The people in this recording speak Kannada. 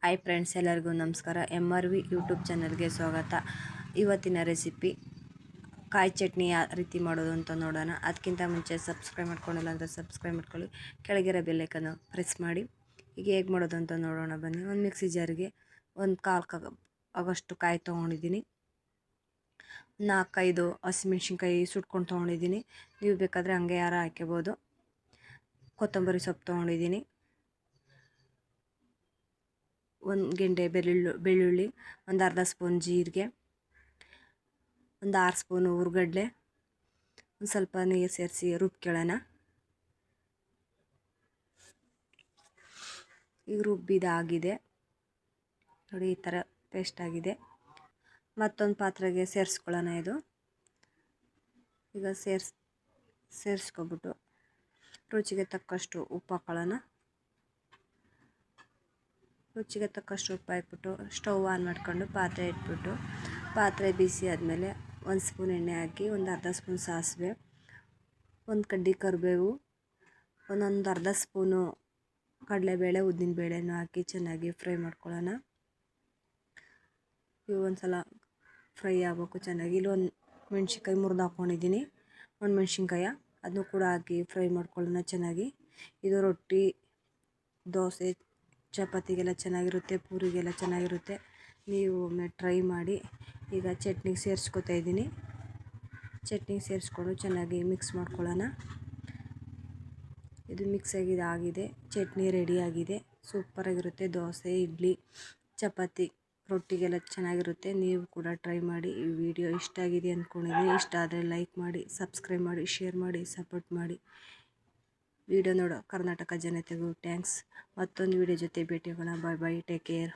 ಹಾಯ್ ಫ್ರೆಂಡ್ಸ್, ಎಲ್ಲರಿಗೂ ನಮಸ್ಕಾರ. MRV ಯೂಟ್ಯೂಬ್ ಚಾನಲ್ಗೆ ಸ್ವಾಗತ. ಇವತ್ತಿನ ರೆಸಿಪಿ ಕಾಯಿ ಚಟ್ನಿ ಯಾವ ರೀತಿ ಮಾಡೋದು ಅಂತ ನೋಡೋಣ. ಅದಕ್ಕಿಂತ ಮುಂಚೆ ಸಬ್ಸ್ಕ್ರೈಬ್ ಮಾಡ್ಕೊಂಡಿಲ್ಲ ಅಂದರೆ ಸಬ್ಸ್ಕ್ರೈಬ್ ಮಾಡ್ಕೊಳ್ಳಿ, ಕೆಳಗಿರೋ ಬೆಲ್ಲೈಕನ್ನು ಪ್ರೆಸ್ ಮಾಡಿ. ಈಗ ಹೇಗೆ ಮಾಡೋದು ಅಂತ ನೋಡೋಣ ಬನ್ನಿ. ಒಂದು ಮಿಕ್ಸಿ ಜಾರಿಗೆ ಒಂದು ಕಾಲು ಆಗಷ್ಟು ಕಾಯಿ ತೊಗೊಂಡಿದ್ದೀನಿ. 4-5 ಹಸಿಮೆಣ್ಸಿನ್ಕಾಯಿ ಸುಟ್ಕೊಂಡು ತೊಗೊಂಡಿದ್ದೀನಿ. ನೀವು ಬೇಕಾದರೆ ಹಂಗೆ ಯಾರು ಹಾಕ್ಕೋಬೋದು. ಕೊತ್ತಂಬರಿ ಸೊಪ್ಪು ತೊಗೊಂಡಿದ್ದೀನಿ. ಒಂದು ಗೆಂಡೆ ಬೆಳ್ಳುಳ್ಳಿ, ಒಂದು ಅರ್ಧ ಸ್ಪೂನ್ ಜೀರಿಗೆ, ಒಂದು 6 ಸ್ಪೂನು ಹುರ್ಗಡ್ಲೆ, ಒಂದು ಸ್ವಲ್ಪ ನೀರು ಸೇರಿಸಿ ರುಬ್ಕೊಳ್ಳೋಣ. ಈಗ ರುಬ್ಬಿದಾಗಿದೆ ನೋಡಿ, ಈ ಥರ ಪೇಸ್ಟ್ ಆಗಿದೆ. ಮತ್ತೊಂದು ಪಾತ್ರೆಗೆ ಸೇರಿಸ್ಕೊಳ್ಳೋಣ. ಇದು ಈಗ ಸೇರಿಸ್ಕೊಬಿಟ್ಟು ರುಚಿಗೆ ತಕ್ಕಷ್ಟು ಉಪ್ಪು ಹಾಕೊಳ್ಳೋಣ. ರುಚಿಗೆ ತಕ್ಕಷ್ಟು ಉಪ್ಪು ಹಾಕ್ಬಿಟ್ಟು ಸ್ಟವ್ ಆನ್ ಮಾಡ್ಕೊಂಡು ಪಾತ್ರೆ ಇಟ್ಬಿಟ್ಟು, ಪಾತ್ರೆ ಬಿಸಿ ಆದಮೇಲೆ 1 ಸ್ಪೂನ್ ಎಣ್ಣೆ ಹಾಕಿ, ಒಂದು ಅರ್ಧ ಸ್ಪೂನ್ ಸಾಸಿವೆ, ಒಂದು ಕಡ್ಡಿ ಕರಿಬೇವು, ಒಂದೊಂದು ಅರ್ಧ ಸ್ಪೂನು ಕಡಲೆಬೇಳೆ ಉದ್ದಿನಬೇಳೆನೂ ಹಾಕಿ ಚೆನ್ನಾಗಿ ಫ್ರೈ ಮಾಡ್ಕೊಳ್ಳೋಣ. ಇವು ಒಂದು ಸಲ ಫ್ರೈ ಆಗಬೇಕು ಚೆನ್ನಾಗಿ. ಇಲ್ಲೊಂದು ಮೆಣ್ಸಿನ್ಕಾಯಿ ಮುರಿದು ಹಾಕ್ಕೊಂಡಿದ್ದೀನಿ, ಒಂದು ಮೆಣ್ಸಿನ್ಕಾಯ, ಅದನ್ನು ಕೂಡ ಹಾಕಿ ಫ್ರೈ ಮಾಡ್ಕೊಳ್ಳೋಣ ಚೆನ್ನಾಗಿ. ಇದು ರೊಟ್ಟಿ, ದೋಸೆ, ಚಪಾತಿಗೆಲ್ಲ ಚೆನ್ನಾಗಿರುತ್ತೆ, ಪೂರಿಗೆಲ್ಲ ಚೆನ್ನಾಗಿರುತ್ತೆ. ನೀವು ಒಮ್ಮೆ ಟ್ರೈ ಮಾಡಿ. ಈಗ ಚಟ್ನಿಗೆ ಸೇರಿಸ್ಕೊತಾ ಇದ್ದೀನಿ. ಚಟ್ನಿಗೆ ಸೇರಿಸ್ಕೊಂಡು ಚೆನ್ನಾಗಿ ಮಿಕ್ಸ್ ಮಾಡ್ಕೊಳ್ಳೋಣ. ಇದು ಮಿಕ್ಸ್ ಆಗಿದೆ. ಚಟ್ನಿ ರೆಡಿಯಾಗಿದೆ. ಸೂಪರಾಗಿರುತ್ತೆ. ದೋಸೆ, ಇಡ್ಲಿ, ಚಪಾತಿ, ರೊಟ್ಟಿಗೆಲ್ಲ ಚೆನ್ನಾಗಿರುತ್ತೆ. ನೀವು ಕೂಡ ಟ್ರೈ ಮಾಡಿ. ಈ ವಿಡಿಯೋ ಇಷ್ಟ ಆಗಿದೆ ಅಂದ್ಕೊಂಡಿದ್ದೀನಿ. ಇಷ್ಟ ಆದರೆ ಲೈಕ್ ಮಾಡಿ, ಸಬ್ಸ್ಕ್ರೈಬ್ ಮಾಡಿ, ಶೇರ್ ಮಾಡಿ, ಸಪೋರ್ಟ್ ಮಾಡಿ. ವಿಡಿಯೋ ನೋಡೋ ಕರ್ನಾಟಕ ಜನತೆಗೂ ಥ್ಯಾಂಕ್ಸ್. ಮತ್ತೊಂದು ವಿಡಿಯೋ ಜೊತೆ ಭೇಟಿಯಾಗೋಣ. ಬಾಯ್ ಬಾಯ್, ಟೇಕ್ ಕೇರ್.